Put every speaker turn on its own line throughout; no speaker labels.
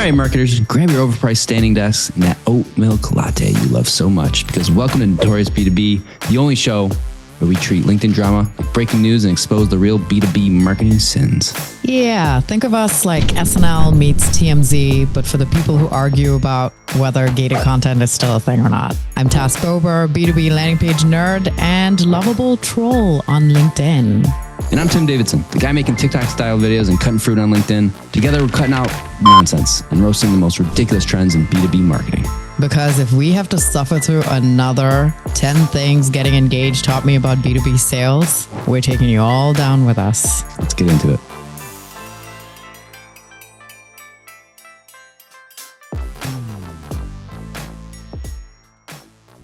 right, marketers, grab your overpriced standing desks and that oat milk latte you love so much, because welcome to Notorious B2B, the only show where we treat LinkedIn drama like breaking news and expose the real B2B marketing sins.
Yeah, think of us like SNL meets TMZ, but for the people who argue about whether gated content is still a thing or not. I'm Task Bober, B2B landing page nerd and lovable troll on LinkedIn.
And I'm Tim Davidson, the guy making TikTok-style videos and cutting fruit on LinkedIn. Together, we're cutting out nonsense and roasting the most ridiculous trends in B2B marketing.
Because if we have to suffer through another 10 things getting engaged taught me about B2B sales, we're taking you all down with us.
Let's get into it.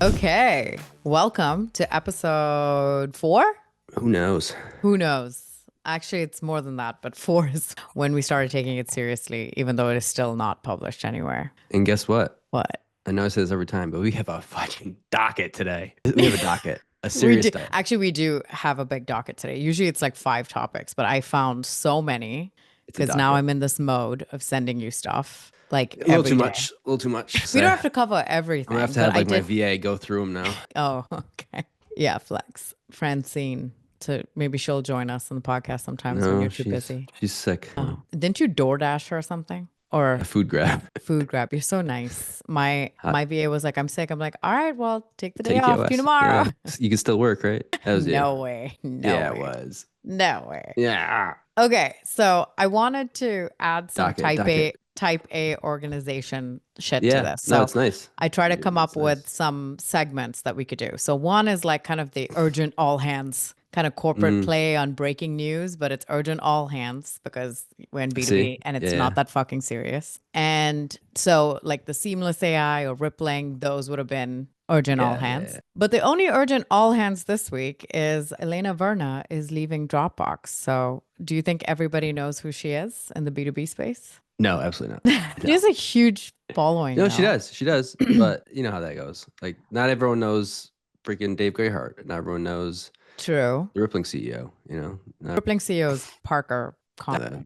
Okay, welcome to episode 4.
Who knows?
Who knows? Actually, it's more than that, but 4 is when we started taking it seriously, even though it is still not published anywhere.
And guess what?
What?
I know I say this every time, but we have a fucking docket today. We have a docket, a serious docket.
Actually, we do have a big docket today. Usually it's like 5 topics, but I found so many because now I'm in this mode of sending you stuff. Like
a little too much. A little too much.
We don't have to cover everything.
I'm going to have to have like my VA go through them now.
Oh, okay. Yeah, flex. Francine. Maybe she'll join us on the podcast sometimes when you're too busy.
She's sick.
Oh. Didn't you DoorDash her or something? Or
a food grab.
Food grab. You're so nice. My VA was like, I'm sick. I'm like, all right, well, take the day off. See you tomorrow.
Yeah. You can still work, right? That was
No way.
It was.
No way.
Yeah.
Okay, so I wanted to add some type A organization shit to this. So
no, it's nice.
I try to come up with some segments that we could do. So one is like kind of the urgent all hands kind of corporate play on breaking news, but it's urgent all hands because we're in B2B and it's not that fucking serious. And so like the seamless AI or Rippling, those would have been urgent all hands. But the only urgent all hands this week is Elena Verna is leaving Dropbox. So do you think everybody knows who she is in the B2B space?
No, absolutely not.
She has a huge following.
No, she does. She does. But you know how that goes. Like not everyone knows freaking Dave Greyhart. Not everyone knows
True.
the Rippling CEO, you know.
Rippling CEO is Parker.
Parker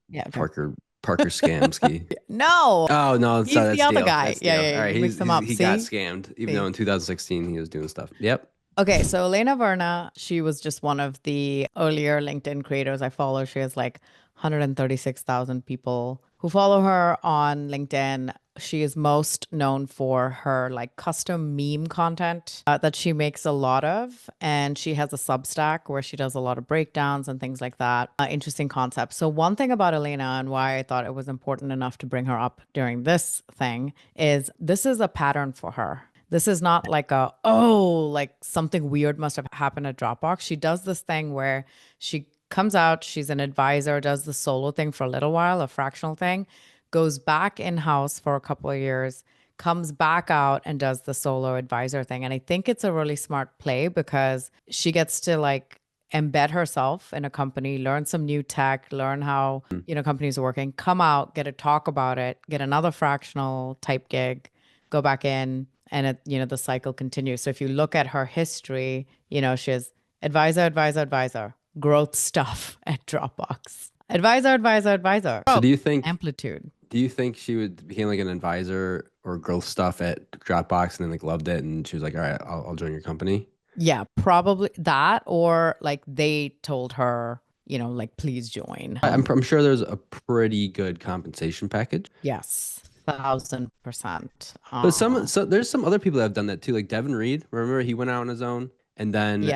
Scamsky.
No.
Oh no,
he's the other guy. Yeah.
All right,
he mixed them up.
He got scammed, even though in 2016 he was doing stuff. Yep.
Okay, so Elena Verna, she was just one of the earlier LinkedIn creators I follow. She has like 136,000 people who follow her on LinkedIn. She is most known for her like custom meme content that she makes a lot of. And she has a Substack where she does a lot of breakdowns and things like that. Interesting concept. So one thing about Elena and why I thought it was important enough to bring her up during this thing is this is a pattern for her. This is not like like something weird must have happened at Dropbox. She does this thing where she comes out, she's an advisor, does the solo thing for a little while, a fractional thing, goes back in-house for a couple of years, comes back out and does the solo advisor thing. And I think it's a really smart play because she gets to like embed herself in a company, learn some new tech, learn how, companies are working, come out, get to talk about it, get another fractional type gig, go back in, and it, the cycle continues. So if you look at her history, she has advisor, growth stuff at Dropbox. Advisor.
So do you think
amplitude?
Do you think she would become like an advisor or growth stuff at Dropbox and then like loved it and she was like, all right, I'll join your company?
Yeah, probably that, or like they told her, like please join.
I'm sure there's a pretty good compensation package.
Yes. 1,000%.
But there's some other people that have done that too. Like Devin Reed, remember he went out on his own and then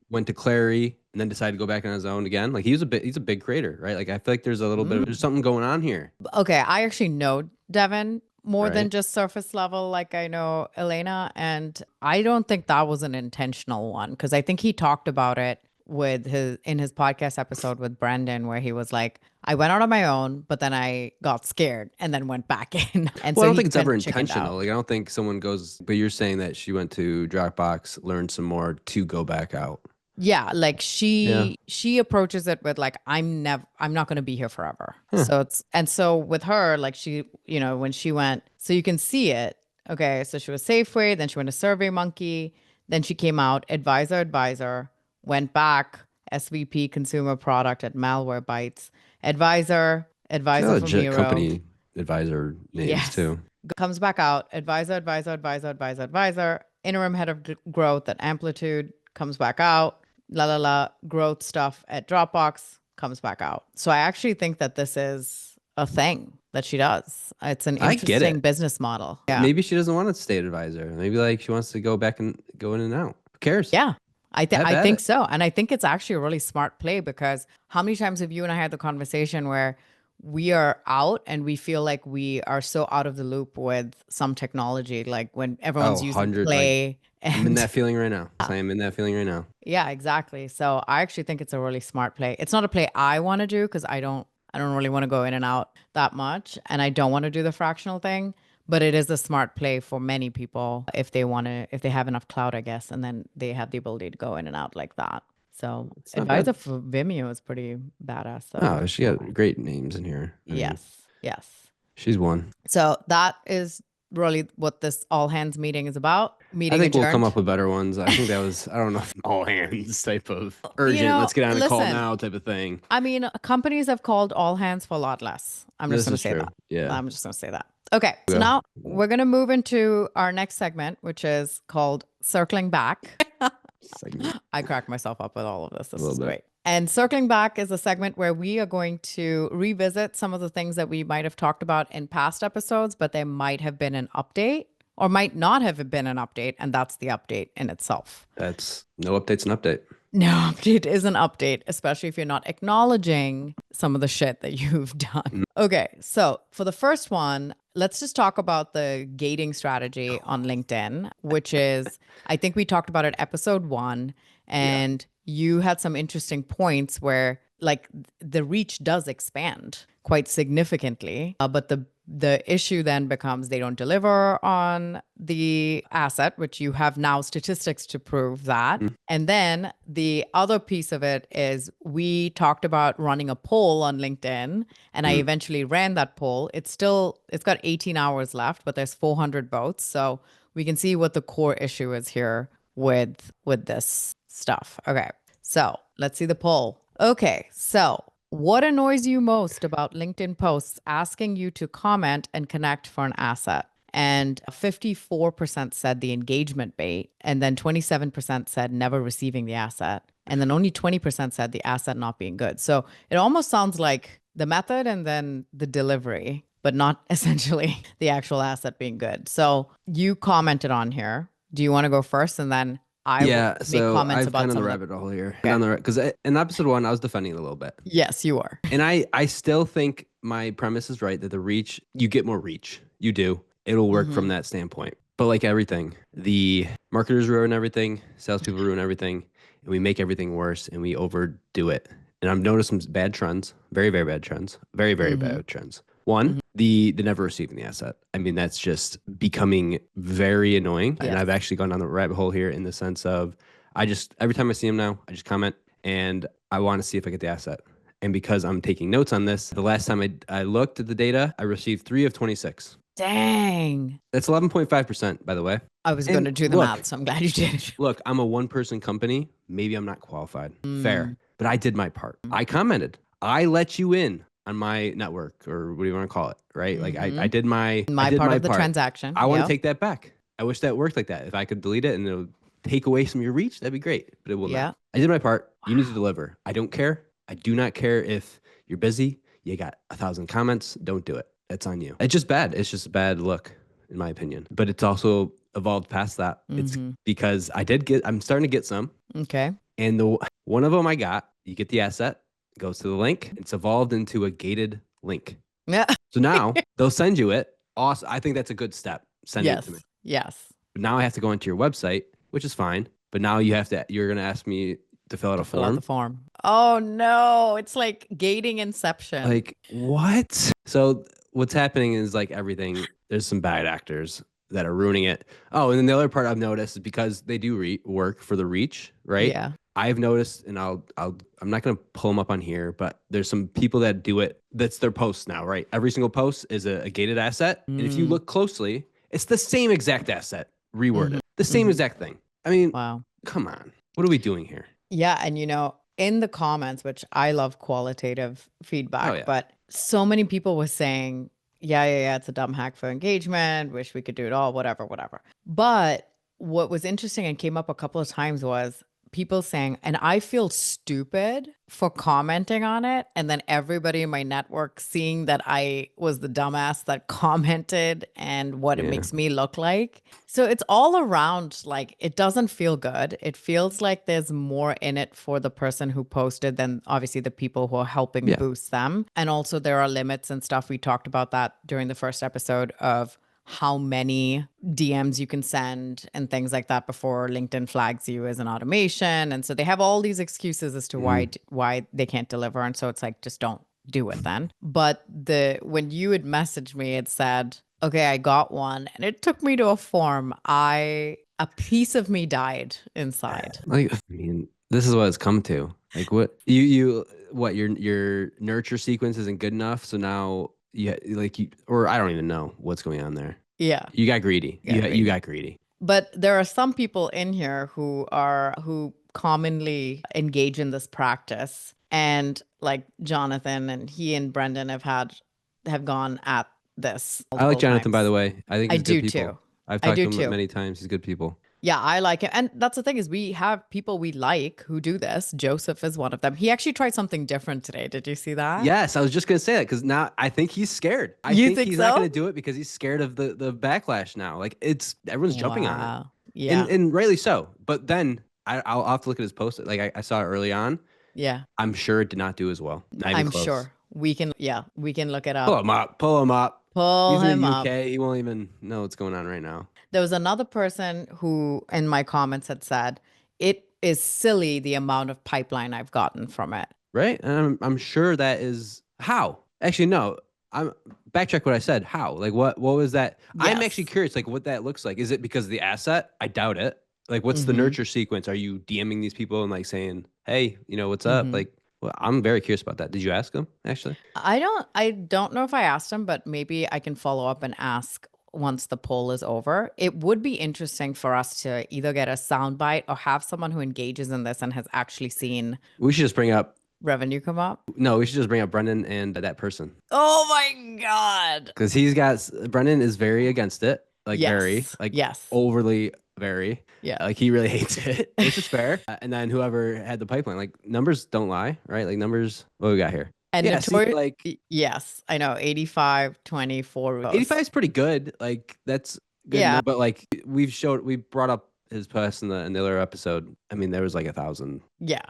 went to Clary and then decided to go back on his own again. Like he's a big creator, right? Like I feel like there's a little bit of there's something going on here.
Okay, I actually know Devin more than just surface level. Like I know Elena, and I don't think that was an intentional one because I think he talked about it in his podcast episode with Brandon, where he was like, I went out on my own, but then I got scared and then went back in. And
I don't think it's ever intentional. Like I don't think someone goes, but you're saying that she went to Dropbox, learned some more to go back out.
Yeah, like she approaches it with like, I'm not going to be here forever. So with her, like she, when she went, so you can see it. Okay, so she was Safeway, then she went to SurveyMonkey, then she came out advisor, went back SVP consumer product at Malwarebytes, advisor from Hero.
Company. advisor names too.
Comes back out. Advisor, advisor, advisor, advisor, advisor. Interim head of growth at Amplitude comes back out. La la la. Growth stuff at Dropbox comes back out. So I actually think that this is a thing that she does. It's an interesting business model.
Yeah. Maybe she doesn't want to stay advisor. Maybe like she wants to go back and go in and out. Who cares?
Yeah. I think so. And I think it's actually a really smart play, because how many times have you and I had the conversation where we are out and we feel like we are so out of the loop with some technology, like when everyone's using Play.
I'm in that feeling right now. I am in that feeling right now.
Yeah, exactly. So I actually think it's a really smart play. It's not a play I want to do, because I don't really want to go in and out that much, and I don't want to do the fractional thing. But it is a smart play for many people if they have enough clout, I guess, and then they have the ability to go in and out like that. So advisor for Vimeo is pretty badass. So.
Oh, she got great names in here.
Yes.
She's one.
So that is really what this all hands meeting is about.
I think we'll come up with better ones. I think that was, I don't know, all hands type of urgent, let's get on the call now type of thing.
I mean, companies have called all hands for a lot less. I'm just going to say that.
Yeah.
I'm just going to say that. Okay. So now we're going to move into our next segment, which is called Circling Back. I cracked myself up with all of this. This is great. And Circling Back is a segment where we are going to revisit some of the things that we might have talked about in past episodes, but there might have been an update or might not have been an update. And that's the update in itself.
That's no update's an update.
No update is an update, especially if you're not acknowledging some of the shit that you've done. Okay, so for the first one, let's just talk about the gating strategy on LinkedIn, which is, I think we talked about it episode 1, and you had some interesting points where like the reach does expand quite significantly, but the issue then becomes they don't deliver on the asset, which you have now statistics to prove that. And then the other piece of it is we talked about running a poll on LinkedIn, and I eventually ran that poll. It's got 18 hours left, but there's 400 votes. So we can see what the core issue is here with this stuff. Okay, so let's see the poll. Okay, so what annoys you most about LinkedIn posts asking you to comment and connect for an asset? And 54% said the engagement bait, and then 27% said never receiving the asset, and then only 20% said the asset not being good. So it almost sounds like the method and then the delivery, but not essentially the actual asset being good. So you commented on here. Do you want to go first, and then I make comments about
kind of the rabbit hole here. Because in episode 1, I was defending it a little bit.
Yes, you are.
And I still think my premise is right that the reach, you get more reach. You do. It'll work from that standpoint. But like everything, the marketers ruin everything, salespeople ruin everything, and we make everything worse and we overdo it. And I've noticed some bad trends, very, very bad trends, very, very bad trends. One, the never receiving the asset. I mean, that's just becoming very annoying. Yes. And I've actually gone down the rabbit hole here in the sense of every time I see them now, I just comment and I want to see if I get the asset. And because I'm taking notes on this, the last time I looked at the data, I received 3 of 26.
Dang.
That's 11.5%, by the way.
I was going to do the math, so I'm glad you did.
Look, I'm a one-person company. Maybe I'm not qualified. Fair. But I did my part. I commented. I let you in on my network, or what do you want to call it, right? Like I did my
part of the transaction.
I want to take that back. I wish that worked like that. If I could delete it and it would take away some of your reach, that'd be great. But it will not. I did my part. You need to deliver. I don't care. I do not care if you're busy. You got 1,000 comments. Don't do it. That's on you. It's just bad. It's just a bad look, in my opinion. But it's also evolved past that. It's because I'm starting to get some.
Okay.
And one of them I got, you get the asset, goes to the link. It's evolved into a gated link.
Yeah.
So now they'll send you it. Awesome. I think that's a good step. Send it to me.
Yes.
But now I have to go into your website, which is fine. But now you're going to ask me to fill out a form.
Fill out the form. Oh no. It's like gating inception.
Like what? So what's happening is like everything, there's some bad actors that are ruining it. Oh, and then the other part I've noticed is because they do work for the reach, right?
Yeah.
I've noticed, and I'm not going to pull them up on here, but there's some people that do it. That's their posts now, right? Every single post is a gated asset. And if you look closely, it's the same exact asset reworded, the same exact thing. I mean,
wow.
Come on. What are we doing here?
Yeah. And in the comments, which I love qualitative feedback, but so many people were saying, yeah, it's a dumb hack for engagement. Wish we could do it all, whatever. But what was interesting and came up a couple of times was people saying, and I feel stupid for commenting on it. And then everybody in my network seeing that I was the dumbass that commented and what it makes me look like. So it's all around, like, it doesn't feel good. It feels like there's more in it for the person who posted than obviously the people who are helping boost them. And also there are limits and stuff. We talked about that during the first episode of how many DMs you can send and things like that before LinkedIn flags you as an automation. And so they have all these excuses as to why they can't deliver. And so it's like, just don't do it then. But when you had messaged me, it said, okay, I got one, and it took me to a form. A piece of me died inside.
Like, I mean, this is what it's come to. Like, what your nurture sequence isn't good enough, so now or I don't even know what's going on there.
Yeah.
You got greedy. You got greedy.
But there are some people in here who commonly engage in this practice. And like Jonathan, and he and Brendan have gone at this.
I like Jonathan, by the way. I think he's good people.
Too.
I've talked to him many times. He's good people.
Yeah, I like him. And that's the thing is we have people we like who do this. Joseph is one of them. He actually tried something different today. Did you see that?
Yes, I was just going to say that because now I think he's scared. I think he's not going to do it because he's scared of the backlash now. Like everyone's jumping on it.
Yeah.
And rightly so. But then I'll have to look at his post. Like I saw it early on.
Yeah.
I'm sure it did not do as well.
I'm sure. We can look it up.
Pull him up.
Pull him up.
He's in the UK. He won't even know what's going on right now.
There was another person who in my comments had said, it is silly the amount of pipeline I've gotten from it.
Right. And I'm sure that is how. Actually, no. I'm backtrack what I said. How? Like what was that? Yes. I'm actually curious, like what that looks like. Is it because of the asset? I doubt it. Like what's the nurture sequence? Are you DMing these people and like saying, hey, what's up? Like, well, I'm very curious about that. Did you ask them actually?
I don't know if I asked them, but maybe I can follow up and ask once the poll is over. It would be interesting for us to either get a soundbite or have someone who engages in this and has actually seen.
We should just bring up
revenue come up.
No, we should just bring up Brendan and that person.
Oh my God.
Because Brendan is very against it. Like overly very.
Yeah.
Like he really hates it, which is fair. And then whoever had the pipeline, like numbers don't lie, right? Like numbers, what we got here?
And yes, I know 85, 24.
85 is pretty good. Like that's good. Yeah. But like we brought up his post in the other episode. I mean, there was like 1,000.
Yeah.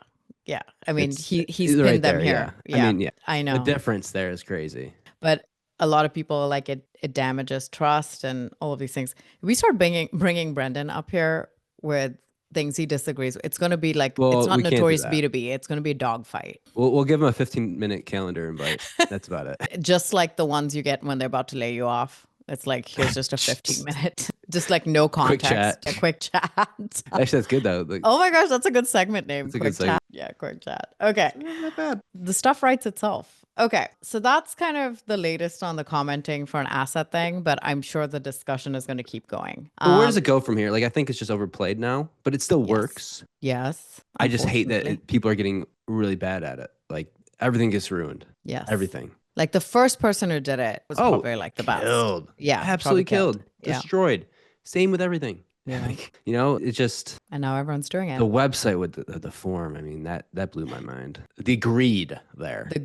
Yeah. I mean, he's pinned right them there, here. Yeah.
I mean, yeah.
I know.
The difference there is crazy.
But a lot of people like it damages trust and all of these things. If we start bringing Brendan up here with things he disagrees with, it's going to be like, it's not Notorious B2B. It's going to be a dogfight.
We'll give him a 15-minute calendar invite. That's about it.
Just like the ones you get when they're about to lay you off. It's like, here's just a 15-minute, just like no context, a quick chat.
Actually, that's good though. Like,
oh my gosh, that's a good segment name.
It's a good segment.
Yeah, quick chat. Okay.
Not bad.
The stuff writes itself. Okay, so that's kind of the latest on the commenting for an asset thing, but I'm sure the discussion is going to keep going.
Well, where does it go from here? Like, I think it's just overplayed now, but it still works.
Yes.
I just hate that people are getting really bad at it. Like, everything gets ruined.
Yes.
Everything.
Like, the first person who did it was probably like the best.
Killed.
Yeah.
Absolutely killed. Destroyed. Same with everything. Yeah. Like, it just.
And now everyone's doing it.
The website with the form, I mean, that blew my mind. The greed there.
The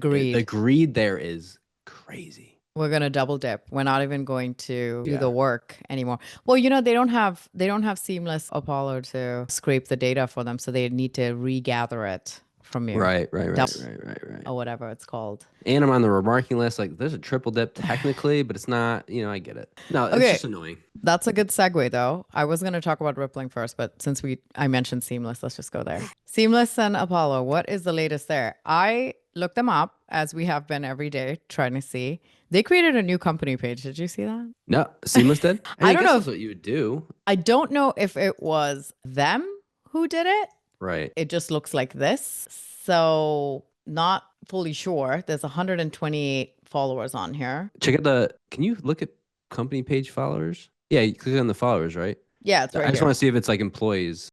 greed there is crazy.
We're going to double dip. We're not even going to do the work anymore. Well, they don't have seamless Apollo to scrape the data for them. So they need to regather it from you.
Right.
Or whatever it's called.
And I'm on the remarking list. Like, there's a triple dip technically, but it's not, I get it. No, it's just annoying.
That's a good segue though. I was going to talk about Rippling first, but since I mentioned Seamless, let's just go there. Seamless and Apollo, what is the latest there? I looked them up as we have been every day trying to see. They created a new company page. Did you see that?
No, Seamless did?
I don't know
that's what you would do.
I don't know if it was them who did it.
Right.
It just looks like this. So not fully sure. There's 128 followers on here.
Check out can you look at company page followers? Yeah, you click on the followers, right?
Yeah, it's right
I just want to see if it's like employees.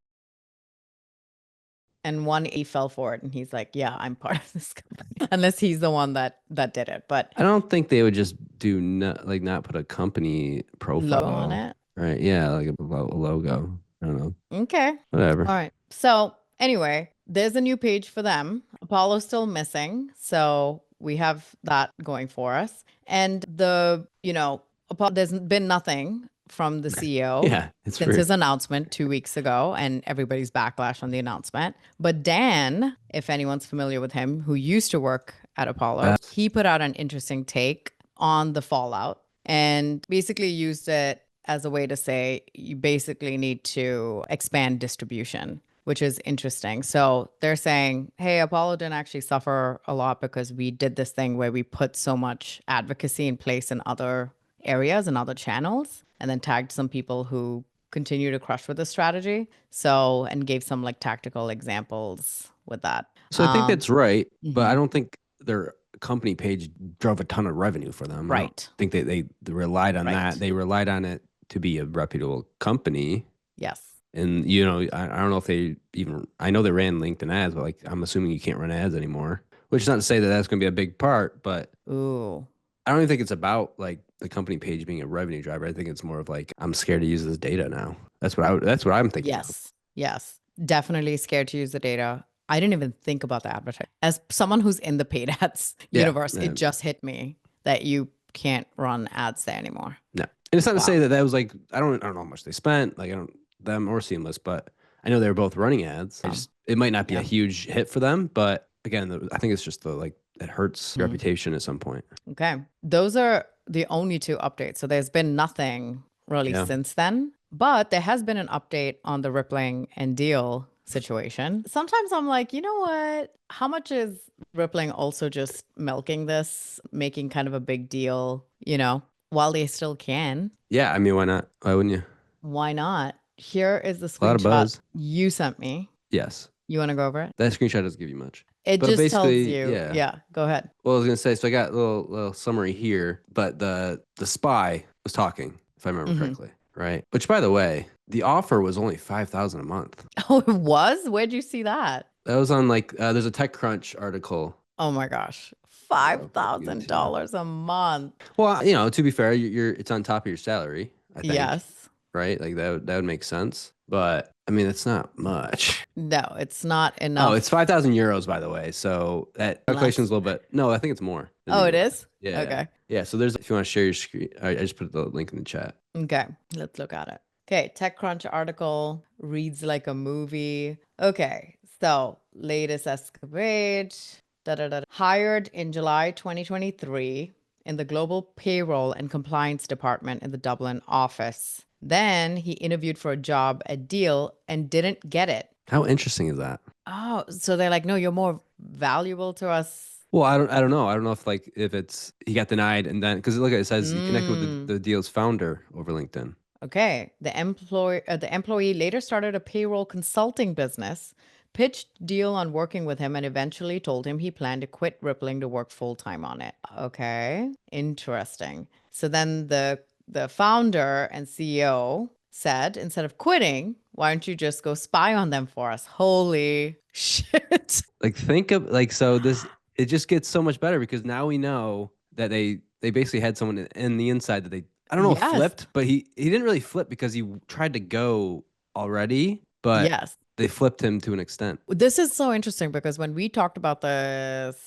And one he fell for it, and he's like, "Yeah, I'm part of this company," unless he's the one that did it. But
I don't think they would just do not put a company profile
on it,
right? Yeah, like a logo. I don't know.
Okay.
Whatever.
All right. So anyway, there's a new page for them. Apollo's still missing, so we have that going for us. And Apollo, there's been nothing from the CEO
Yeah, it's
since
weird.
his announcement 2 weeks ago, and everybody's backlash on the announcement. But Dan, if anyone's familiar with him, who used to work at Apollo, he put out an interesting take on the fallout and basically used it as a way to say you basically need to expand distribution, which is interesting. So they're saying, hey, Apollo didn't actually suffer a lot because we did this thing where we put so much advocacy in place in other areas and other channels, and then tagged some people who continue to crush with the strategy. So, and gave some like tactical examples with that.
So I think that's right, but I don't think their company page drove a ton of revenue for them.
Right.
I think they relied on that. They relied on it to be a reputable company.
Yes.
And I don't know if they even, I know they ran LinkedIn ads, but like I'm assuming you can't run ads anymore. Which is not to say that that's going to be a big part, but
Ooh,
I don't even think it's about like the company page being a revenue driver. I think it's more of like I'm scared to use this data now. That's what I'm thinking.
Yes. Yes. Definitely scared to use the data. I didn't even think about the advertising. As someone who's in the paid ads universe, it just hit me that you can't run ads there anymore.
No. And it's not to say that was like I don't know how much they spent, like I don't them or Seamless, but I know they were both running ads. It might not be a huge hit for them, but again, I think it's just it hurts reputation at some point.
Okay. Those are the only two updates. So there's been nothing really since then, but there has been an update on the Rippling and Deel situation. Sometimes I'm like, you know what? How much is Rippling also just milking this, making kind of a big deal, while they still can?
Yeah, I mean, why not? Why wouldn't you?
Why not? Here is the
A lot of
screenshot
buzz.
you sent me.
Yes.
You want to go over it?
That screenshot doesn't give you much.
It just tells you. Yeah, go ahead.
Well, I was gonna say, so I got a little summary here, but the spy was talking, if I remember correctly, right? Which, by the way, the offer was only $5,000 a month.
Oh, it was? Where'd you see that?
That was on there's a TechCrunch article.
Oh my gosh, $5,000 a month.
Well, to be fair, it's on top of your salary, I think.
Yes.
Right? Like that would make sense. But I mean, it's not much.
No, it's not enough.
Oh, it's 5,000 euros, by the way. So that calculation's a little bit. No, I think it's more.
Oh, it is?
Yeah.
Okay.
Yeah. So if you want to share your screen, I just put the link in the chat.
Okay. Let's look at it. Okay. TechCrunch article reads like a movie. Okay. So latest escapade. Hired in July 2023 in the global payroll and compliance department in the Dublin office. Then he interviewed for a job at Deel and didn't get it.
How interesting is that?
Oh, so they're like, no, you're more valuable to us.
Well, I don't know. I don't know if it's he got denied and then because look, it says he connected with the Deel's founder over LinkedIn.
Okay. The employee later started a payroll consulting business, pitched Deel on working with him, and eventually told him he planned to quit Rippling to work full-time on it. Okay. Interesting. So then the founder and CEO said, instead of quitting, why don't you just go spy on them for us? Holy shit.
Like think of so this it just gets so much better because now we know that they basically had someone in the inside that they I don't know if flipped, but he didn't really flip because he tried to go already, but they flipped him to an extent.
This is so interesting because when we talked about this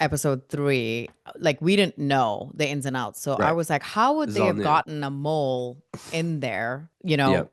episode 3, like we didn't know the ins and outs. So I was like, how would they have gotten a mole in there?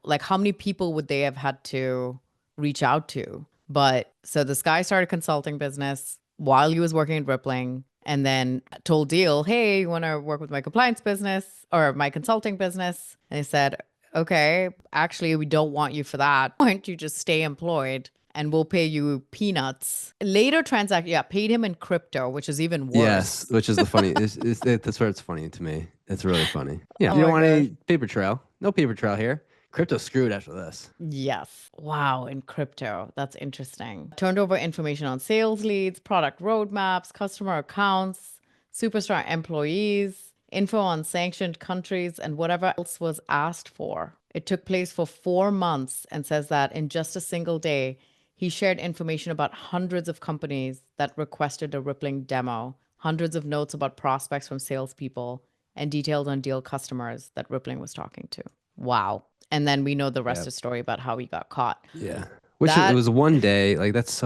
Like how many people would they have had to reach out to? But so this guy started consulting business while he was working at Rippling and then told Deel, hey, you want to work with my compliance business or my consulting business? And they said, okay, actually, we don't want you for that. Why don't you just stay employed and we'll pay you peanuts? Later paid him in crypto, which is even worse.
Yes, which is the funny. That's where it's funny to me. It's really funny. Yeah, you don't want any paper trail. No paper trail here. Crypto screwed after this.
Yes. Wow, in crypto. That's interesting. Turned over information on sales leads, product roadmaps, customer accounts, superstar employees, info on sanctioned countries, and whatever else was asked for. It took place for 4 months and says that in just a single day, He shared information about hundreds of companies that requested a Rippling demo, hundreds of notes about prospects from salespeople, and details on Deel customers that Rippling was talking to. Wow. And then we know the rest of the story about how he got caught.
Yeah. Which it was one day. Like, it's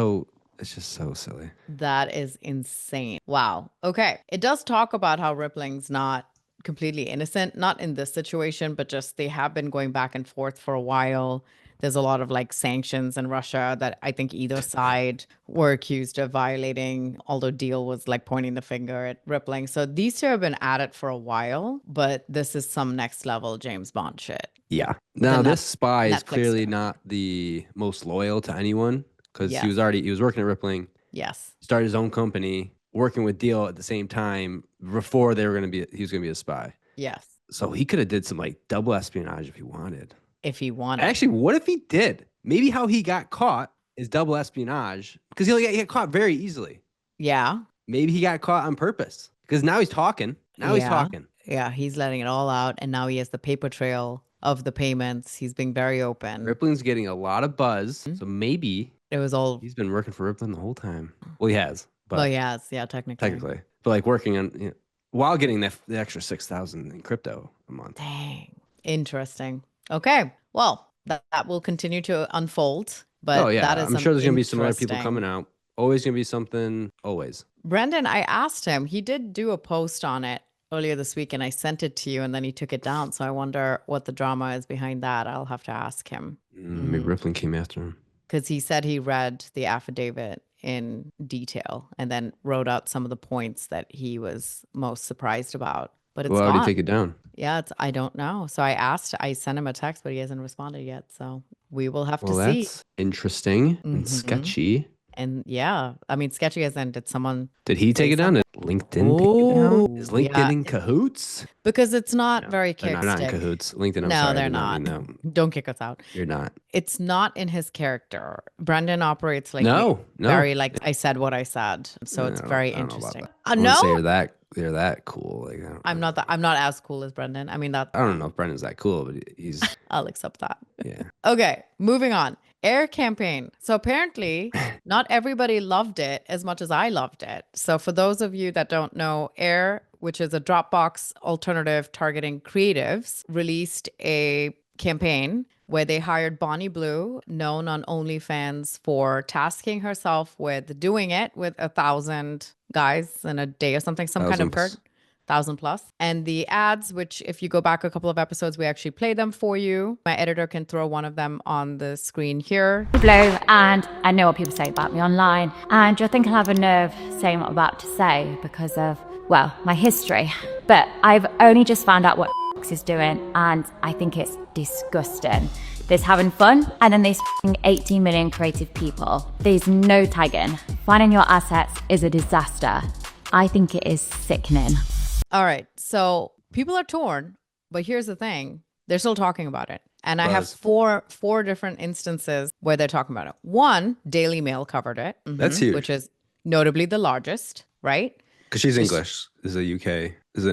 just so silly.
That is insane. Wow. Okay. It does talk about how Rippling's not completely innocent, not in this situation, but just they have been going back and forth for a while. There's a lot of like sanctions in Russia that I think either side were accused of violating, although Deel was like pointing the finger at Rippling. So these two have been at it for a while, but this is some next level James Bond shit.
Yeah. Now, this spy is clearly not the most loyal to anyone because he was working at Rippling.
Yes.
Started his own company, working with Deel at the same time before he was going to be a spy.
Yes.
So he could have did some like double espionage if he wanted.
Actually,
what if he did? Maybe how he got caught is double espionage because he got caught very easily.
Yeah.
Maybe he got caught on purpose because now he's talking.
Yeah, he's letting it all out. And now he has the paper trail of the payments. He's being very open.
Rippling's getting a lot of buzz. So maybe he's been working for Rippling the whole time. Well, he has.
But he has, yeah, technically.
But like working on, while getting the extra 6,000 in crypto a month.
Dang. Interesting. Okay. Well, that will continue to unfold. But that is
I'm sure there's going to be some other people coming out. Always going to be something, always.
Brendan, I asked him, he did do a post on it earlier this week and I sent it to you and then he took it down. So I wonder what the drama is behind that. I'll have to ask him.
Maybe Rippling came after him.
Because he said he read the affidavit in detail and then wrote out some of the points that he was most surprised about. But it's
why would he take it down?
Yeah, I don't know. So I sent him a text, but he hasn't responded yet. So we will have to see.
That's interesting and sketchy.
And yeah, I mean, sketchy as in
did he take it down? Did LinkedIn take it down? Is LinkedIn in cahoots?
Because it's not very kick.
They're not in cahoots. LinkedIn,
no, they're not. Don't kick us out.
You're not.
It's not in his character. Brendan operates like very like I said what I said. So it's very interesting.
No, they're that cool. Like,
I'm not as cool as Brendan. I mean I
don't know if Brendan's that cool, but he's.
I'll accept that.
Yeah.
Okay, moving on. Air campaign. So apparently not everybody loved it as much as I loved it. So for those of you that don't know, Air, which is a Dropbox alternative targeting creatives, released a campaign where they hired Bonnie Blue, known on OnlyFans for tasking herself with doing it with 1,000 guys in a day or something, some kind of 1,000 plus. And the ads, which if you go back a couple of episodes, we actually play them for you. My editor can throw one of them on the screen here.
Blue, and I know what people say about me online. And you'll think I'll have a nerve saying what I'm about to say because of, well, my history. But I've only just found out what is doing, and I think it's disgusting. There's having fun, and then there's 18 million creative people. There's no tagging. Finding your assets is a disaster. I think it is sickening.
All right. So people are torn, but here's the thing. They're still talking about it. And I have four different instances where they're talking about it. One, Daily Mail covered it.
That's huge.
Which is notably the largest, right?
Because she's English. This is a UK. This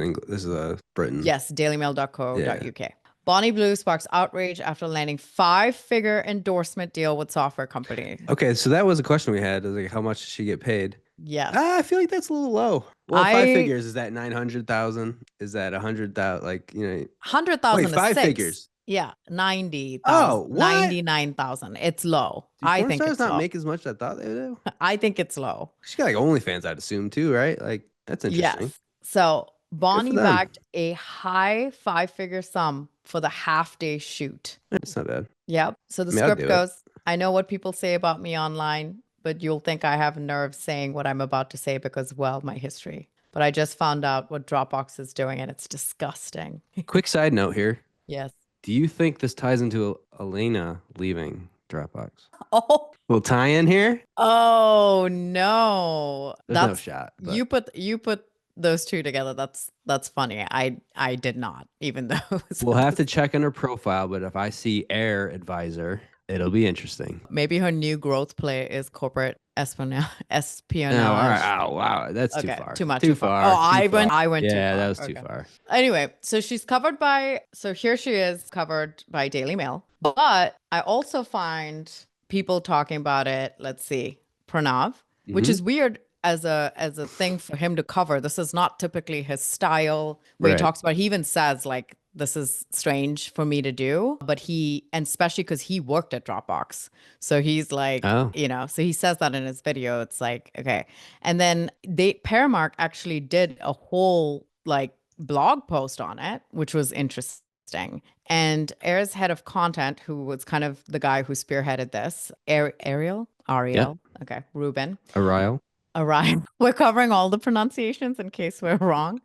is a Britain.
Yes, dailymail.co.uk. Bonnie Blue sparks outrage after landing 5-figure endorsement deal with software company.
Okay, so that was a question we had. Like, how much did she get paid?
Yes.
I feel like that's a little low. Well, 5 figures, is that 900,000? Is that 100,000? Like,
100,000 is
5 figures.
Yeah, 90,000.
Oh, what?
99,000. It's low. I think it's
not
low.
Make as much as I thought they would do.
I think it's low.
She got like OnlyFans, I'd assume too, right? Like, that's interesting.
Yes. So Bonnie backed a high 5-figure sum for the half-day shoot.
That's not bad.
Yep. So the script goes, I know what people say about me online, but you'll think I have nerve saying what I'm about to say because, well, my history. But I just found out what Dropbox is doing, and it's disgusting.
Quick side note here.
Yes.
Do you think this ties into Elena leaving Dropbox?
Oh.
Little tie-in here?
Oh, no.
There's no shot. But...
You put those two together. That's funny. I did not, even though
we'll have to check on her profile, but if I see Air Advisor, it'll be interesting.
Maybe her new growth play is corporate espionage.
No, all right. Oh, wow. That's too far.
Too much.
Too far.
Oh, I went too far.
Yeah, that was too far.
Anyway, so she's covered by, so here she is covered by Daily Mail. But I also find people talking about it. Let's see, Pranav, which is weird as a thing for him to cover. This is not typically his style. Where he talks about, he even says like, this is strange for me to do, but and especially because he worked at Dropbox. So he's like, you know, so he says that in his video. It's like, okay. And then Paramark actually did a whole like blog post on it, which was interesting. And Air's head of content, who was kind of the guy who spearheaded this, Ariel, okay, Ruben.
Ariel.
We're covering all the pronunciations in case we're wrong.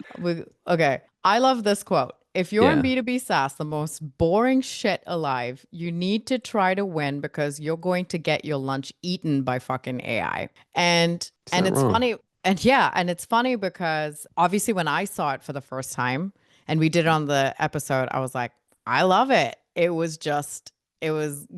Okay. I love this quote. If you're in B2B SaaS, the most boring shit alive, you need to try to win because you're going to get your lunch eaten by fucking AI. And it's funny. And and it's funny because obviously when I saw it for the first time and we did it on the episode, I was like, I love it. It was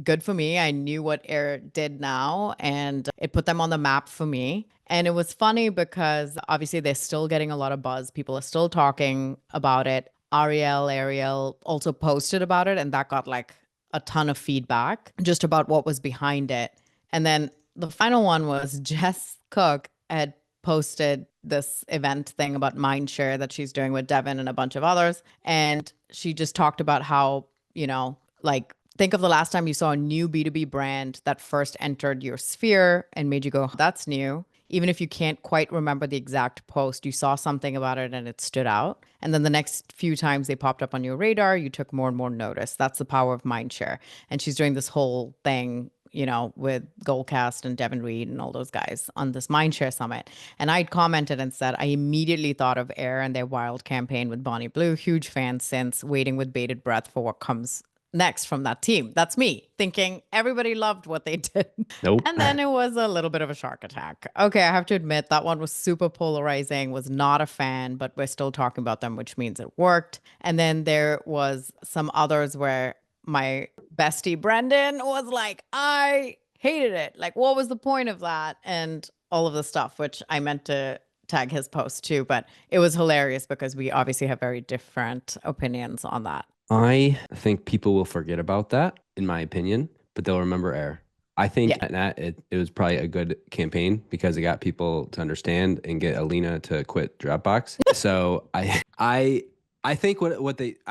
good for me. I knew what Air did now and it put them on the map for me. And it was funny because obviously they're still getting a lot of buzz. People are still talking about it. Ariel also posted about it and that got like a ton of feedback just about what was behind it. And then the final one was Jess Cook had posted this event thing about Mindshare that she's doing with Devin and a bunch of others. And she just talked about how, you know, like think of the last time you saw a new B2B brand that first entered your sphere and made you go, that's new. Even if you can't quite remember the exact post, you saw something about it and it stood out. And then the next few times they popped up on your radar, you took more and more notice. That's the power of Mindshare. And she's doing this whole thing, you know, with Goldcast and Devin Reed and all those guys on this Mindshare Summit. And I'd commented and said, I immediately thought of Air and their wild campaign with Bonnie Blue. Huge fan since, waiting with bated breath for what comes next from that team. That's me thinking everybody loved what they did.
Nope.
And then it was a little bit of a shark attack. Okay, I have to admit that one was super polarizing, was not a fan, but we're still talking about them, which means it worked. And then there was some others where my bestie Brendan was like, I hated it. Like, what was the point of that? And all of the stuff, which I meant to tag his post too, but it was hilarious because we obviously have very different opinions on that.
I think people will forget about that, in my opinion, but they'll remember Air. I think it was probably a good campaign because it got people to understand and get Elena to quit Dropbox. So I think I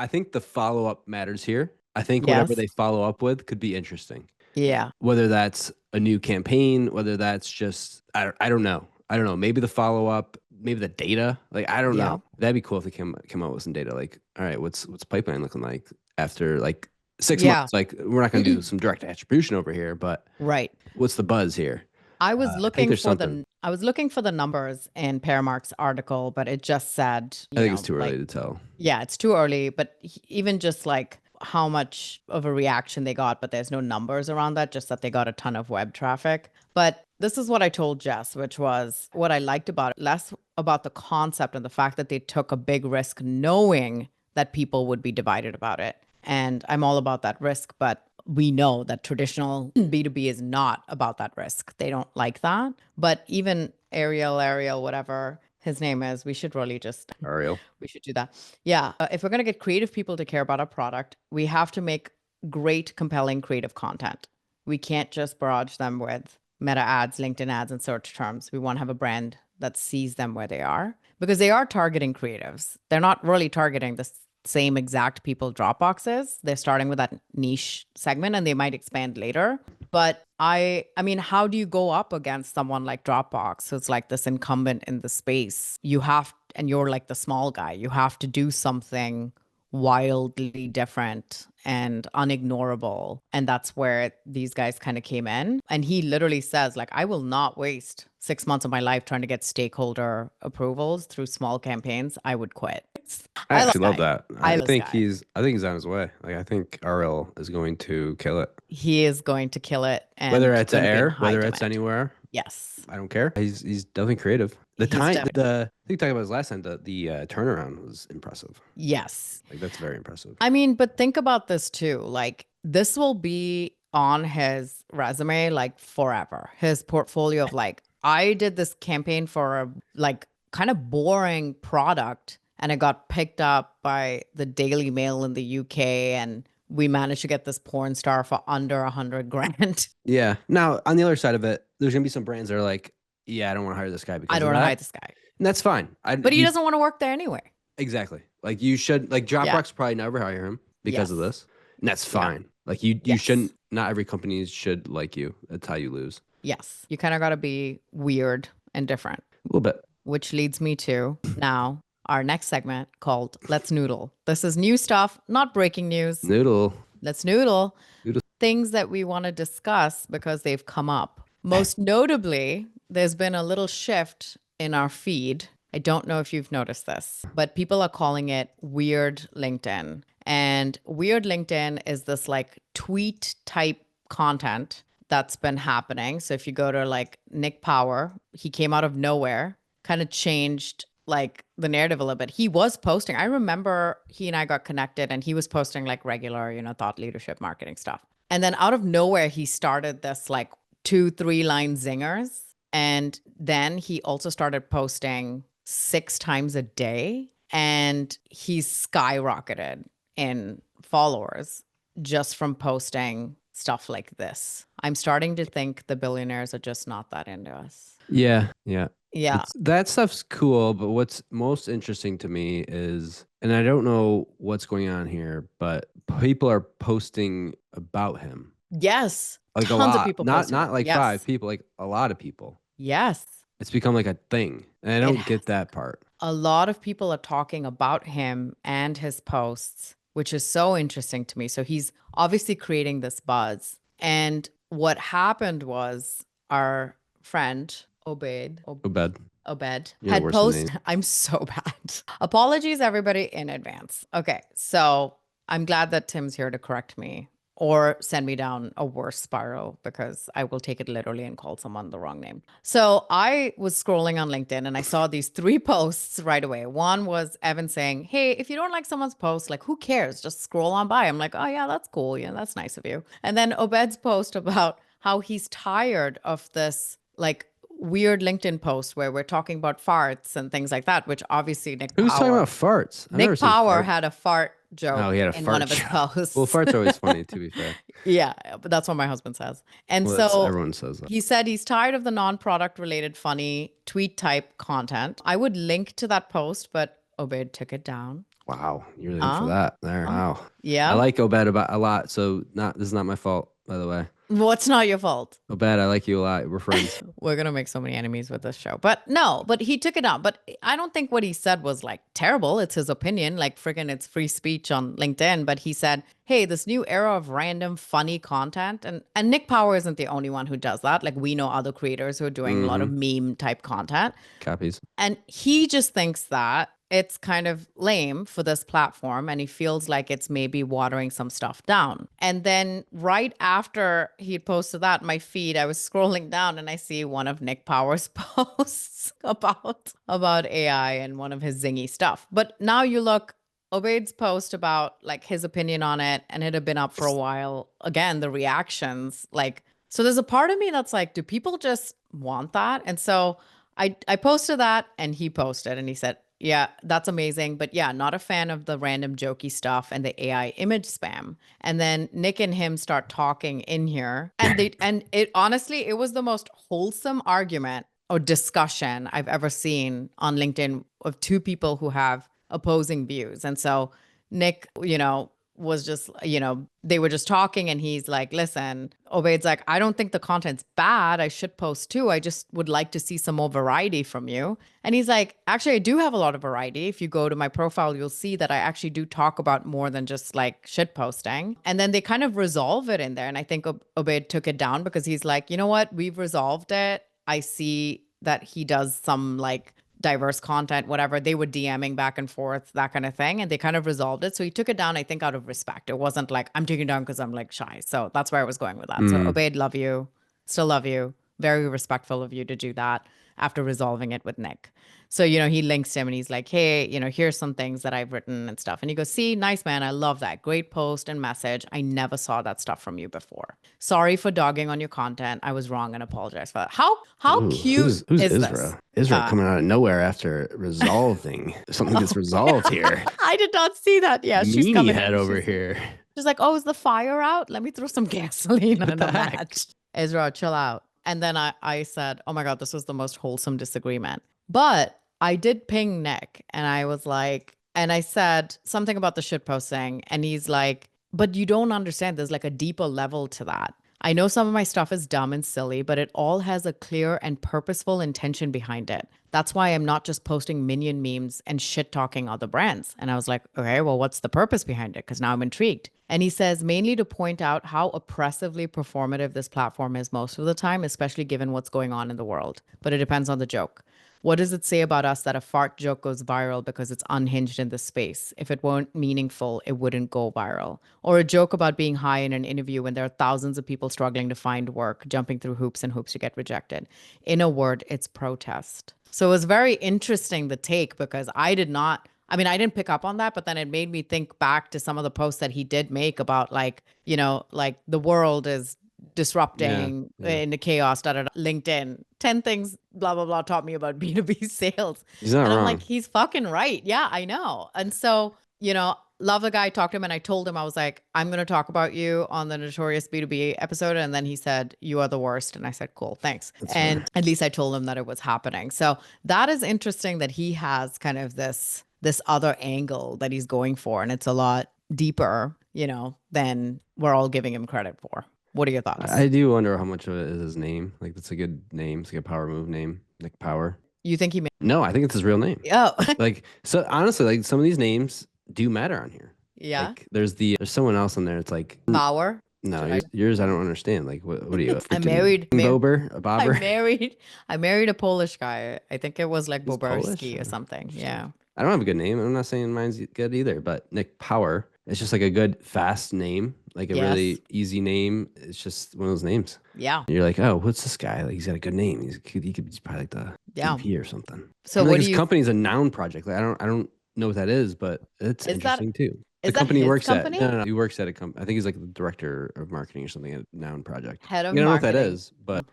think the follow-up matters here. I think whatever they follow up with could be interesting.
Yeah.
Whether that's a new campaign, whether that's just I don't know. Maybe the follow-up, maybe the data. Like I don't know. That'd be cool if they come out with some data. Like, all right, what's pipeline looking like after like 6 months? Like we're not gonna do some direct attribution over here, but what's the buzz here?
I was looking for the numbers in Paramark's article, but it just said
I think it's too early to tell.
Yeah, it's too early. But even just like how much of a reaction they got, but there's no numbers around that, just that they got a ton of web traffic. But this is what I told Jess, which was what I liked about it, less about the concept and the fact that they took a big risk knowing that people would be divided about it. And I'm all about that risk, but we know that traditional B2B is not about that risk. They don't like that. But even Ariel, whatever his name is, we should really just
Ariel.
We should do that. Yeah. If we're going to get creative people to care about our product, we have to make great, compelling, creative content. We can't just barrage them with meta ads, LinkedIn ads, and search terms. We want to have a brand that sees them where they are because they are targeting creatives. They're not really targeting the same exact people Dropbox is. They're starting with that niche segment and they might expand later. But I mean, how do you go up against someone like Dropbox who's like this incumbent in the space? And you're like the small guy. You have to do something wildly different and unignorable. And that's where these guys kind of came in. And he literally says, like, I will not waste 6 months of my life trying to get stakeholder approvals through small campaigns. I would quit.
I actually love that. I think he's on his way. Like I think RL is going to kill it.
He is going to kill it. And
whether it's Air, whether it's anywhere.
Yes.
I don't care. He's definitely creative. I think you talked about this last time, the turnaround was impressive.
Yes.
Like that's very impressive.
I mean, but think about this too. Like this will be on his resume like forever. His portfolio of like, I did this campaign for a like kind of boring product and it got picked up by the Daily Mail in the UK and we managed to get this porn star for under $100,000.
Yeah. Now, on the other side of it, there's going to be some brands that are like, yeah, I don't want to hire this guy because
I don't want to hire this guy.
And that's fine.
But he doesn't want to work there anyway.
Exactly. Like you should, like Dropbox probably never hire him because of this. And that's fine. Yeah. Like you shouldn't, not every company should like you. That's how you lose.
Yes. You kind of got to be weird and different.
A little bit.
Which leads me to now our next segment called Let's Noodle. This is new stuff, not breaking news.
Noodle.
Let's noodle. Things that we want to discuss because they've come up. Most notably, there's been a little shift in our feed. I don't know if you've noticed this, but people are calling it Weird LinkedIn. And Weird LinkedIn is this like tweet type content that's been happening. So if you go to like Nick Power, he came out of nowhere, kind of changed like the narrative a little bit. He was posting. I remember he and I got connected and he was posting like regular, thought leadership marketing stuff. And then out of nowhere, he started this like 2-3 line zingers. And then he also started posting 6 times a day. And he's skyrocketed in followers just from posting stuff like this. I'm starting to think the billionaires are just not that into us.
Yeah.
That
stuff's cool, but what's most interesting to me is, and I don't know what's going on here, but people are posting about him.
Yes.
Like
tons
a lot.
Of people
not like 5 people, like a lot of people.
Yes.
It's become like a thing. And I don't get that part.
A lot of people are talking about him and his posts, which is so interesting to me. So he's obviously creating this buzz. And what happened was our friend Obed had posted. I'm so bad. Apologies, everybody, in advance. Okay, so I'm glad that Tim's here to correct me or send me down a worse spiral because I will take it literally and call someone the wrong name. So I was scrolling on LinkedIn and I saw these 3 posts right away. One was Evan saying, hey, if you don't like someone's post, like who cares? Just scroll on by. I'm like, oh yeah, that's cool. Yeah, that's nice of you. And then Obed's post about how he's tired of this like weird LinkedIn post where we're talking about farts and things like that, which obviously Nick
Who's talking about farts?
Nick Power had a fart joke in one of his posts.
Well, farts are always funny, to be fair.
Yeah, but that's what my husband says. And
everyone says that.
He said he's tired of the non-product related funny tweet type content. I would link to that post, but Obed took it down.
Wow, you're looking for that there. Wow.
Yeah.
I like Obed a lot, so this is not my fault, by the way.
What's not your fault?
Obed, I like you a lot. We're friends.
We're going to make so many enemies with this show. But he took it down. But I don't think what he said was like terrible. It's his opinion. Like freaking it's free speech on LinkedIn. But he said, hey, this new era of random funny content. And Nick Power isn't the only one who does that. Like we know other creators who are doing a lot of meme type content.
Copies.
And he just thinks that it's kind of lame for this platform and he feels like it's maybe watering some stuff down. And then right after he posted that, my feed, I was scrolling down and I see one of Nick Power's posts about AI and one of his zingy stuff. But now you look, Obed's post about like his opinion on it, and it had been up for a while. Again, the reactions, like, so there's a part of me that's like, do people just want that? And so I posted that and he posted and he said, yeah, that's amazing. But yeah, not a fan of the random jokey stuff and the AI image spam. And then Nick and him start talking in here. And it honestly, it was the most wholesome argument or discussion I've ever seen on LinkedIn of 2 people who have opposing views. And so Nick, was just, they were just talking and he's like, listen, Obed's like, I don't think the content's bad. I should post too. I just would like to see some more variety from you. And he's like, actually, I do have a lot of variety. If you go to my profile, you'll see that I actually do talk about more than just like shit posting. And then they kind of resolve it in there. And I think Obed took it down because he's like, you know what? We've resolved it. I see that he does some like diverse content, whatever. They were DMing back and forth, that kind of thing. And they kind of resolved it. So he took it down, I think, out of respect. It wasn't like, I'm taking it down because I'm like shy. So that's where I was going with that. So Obed, love you. Still love you. Very respectful of you to do that after resolving it with Nick. So, he links him and he's like, hey, here's some things that I've written and stuff. And he goes, see, nice, man. I love that. Great post and message. I never saw that stuff from you before. Sorry for dogging on your content. I was wrong and apologize for that. How cute
who's
is
Isra?
this?
Isra coming out of nowhere after resolving. Something gets resolved here.
I did not see that. Yeah, she's coming.
Head over here.
She's like, oh, is the fire out? Let me throw some gasoline in the match. Ezra, chill out. And then I said, oh my God, this was the most wholesome disagreement. But I did ping Nick and I was like, and I said something about the shit posting. And he's like, but you don't understand. There's like a deeper level to that. I know some of my stuff is dumb and silly, but it all has a clear and purposeful intention behind it. That's why I'm not just posting minion memes and shit talking other brands. And I was like, okay, well, what's the purpose behind it? Because now I'm intrigued. And he says, mainly to point out how oppressively performative this platform is most of the time, especially given what's going on in the world. But it depends on the joke. What does it say about us that a fart joke goes viral because it's unhinged in the space? If it weren't meaningful, it wouldn't go viral. Or a joke about being high in an interview when there are thousands of people struggling to find work, jumping through hoops and hoops to get rejected. In a word, it's protest. So it was very interesting, the take, because I didn't pick up on that, but then it made me think back to some of the posts that he did make about like the world is disrupting into chaos, LinkedIn, 10 things, blah, blah, blah, taught me about B2B sales.
He's not wrong.
I'm like, he's fucking right. Yeah, I know. And so, love the guy, talked to him, and I told him, I was like, I'm going to talk about you on the Notorious B2B episode. And then he said, you are the worst. And I said, cool, thanks. That's and fair. At least I told him that it was happening. So that is interesting that he has kind of this other angle that he's going for. And it's a lot deeper, than we're all giving him credit for. What are your thoughts?
I do wonder how much of it is his name. Like, that's a good name. It's like a power move name, like Power.
You think he made?
No, I think it's his real name.
Oh.
Like, so honestly, like some of these names do matter on here.
Yeah.
Like, there's someone else on there. It's like
Power.
No, yours I don't understand. Like, what are you?
I married
Bobber.
I married a Polish guy. I think it was like Boberski or something. Yeah.
I don't have a good name. I'm not saying mine's good either, but Nick Power. It's just like a good, fast name, like a really easy name. It's just one of those names.
Yeah.
And you're like, oh, what's this guy? Like, he's got a good name. He's probably like the VP or something.
So what
his company's a noun project. Like, I don't know what that is, but it's interesting too. The company he works at. No, he works at a company. I think he's like the director of marketing or something at Noun Project.
Head of
marketing. I don't know
what
that is, but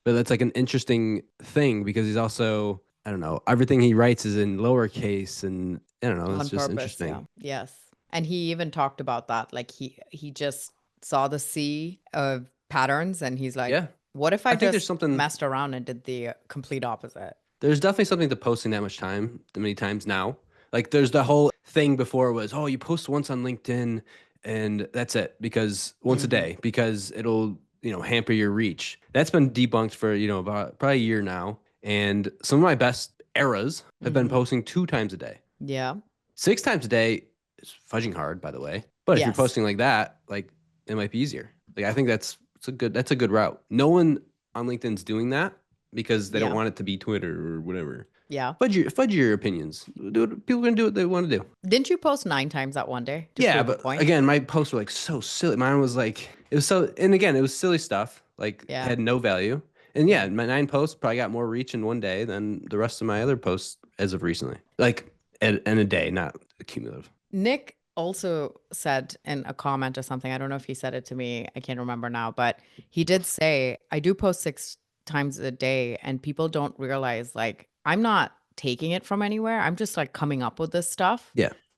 that's like an interesting thing because he's also, I don't know, everything he writes is in lowercase, and I don't know, it's just interesting.
Yeah. Yes. And he even talked about that. Like he just saw the sea of patterns and he's like, what if I just messed around and did the complete opposite?
There's definitely something to posting that many times now. Like there's the whole thing before was, oh, you post once on LinkedIn and that's it, because once a day, because it'll, hamper your reach. That's been debunked for, about probably a year now. And some of my best eras have been posting 2 times a day.
Yeah.
6 times a day is fudging hard, by the way. But if you're posting like that, like it might be easier. Like I think that's a good route. No one on LinkedIn's doing that because they don't want it to be Twitter or whatever.
Yeah.
Fudge your opinions. People are gonna do what they want to do.
Didn't you post 9 times that one day?
Yeah, but again, my posts were like so silly. Mine was like, it was so, and again, it was silly stuff. Like had no value. And yeah, my 9 posts probably got more reach in one day than the rest of my other posts as of recently. Like in a day, not cumulative.
Nick also said in a comment or something, I don't know if he said it to me, I can't remember now, but he did say, I do post 6 times a day and people don't realize like I'm not taking it from anywhere. I'm just like coming up with this stuff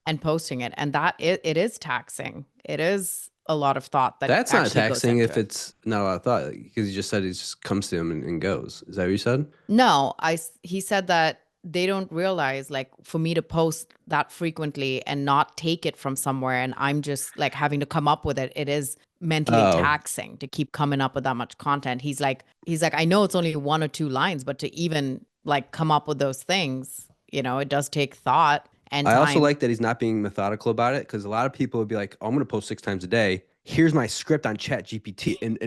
and posting it. And that it is taxing. It is a lot of thought.
That's not taxing if it's not a lot of thought, because you just said it just comes to him and goes. Is that what you said?
No, he said that they don't realize, like, for me to post that frequently and not take it from somewhere, and I'm just like having to come up with it. It is mentally taxing to keep coming up with that much content. He's like, I know it's only 1 or 2 lines, but to even like come up with those things, it does take thought and time.
I also like that he's not being methodical about it, because a lot of people would be like, oh, I'm going to post 6 times a day. Here's my script on ChatGPT, and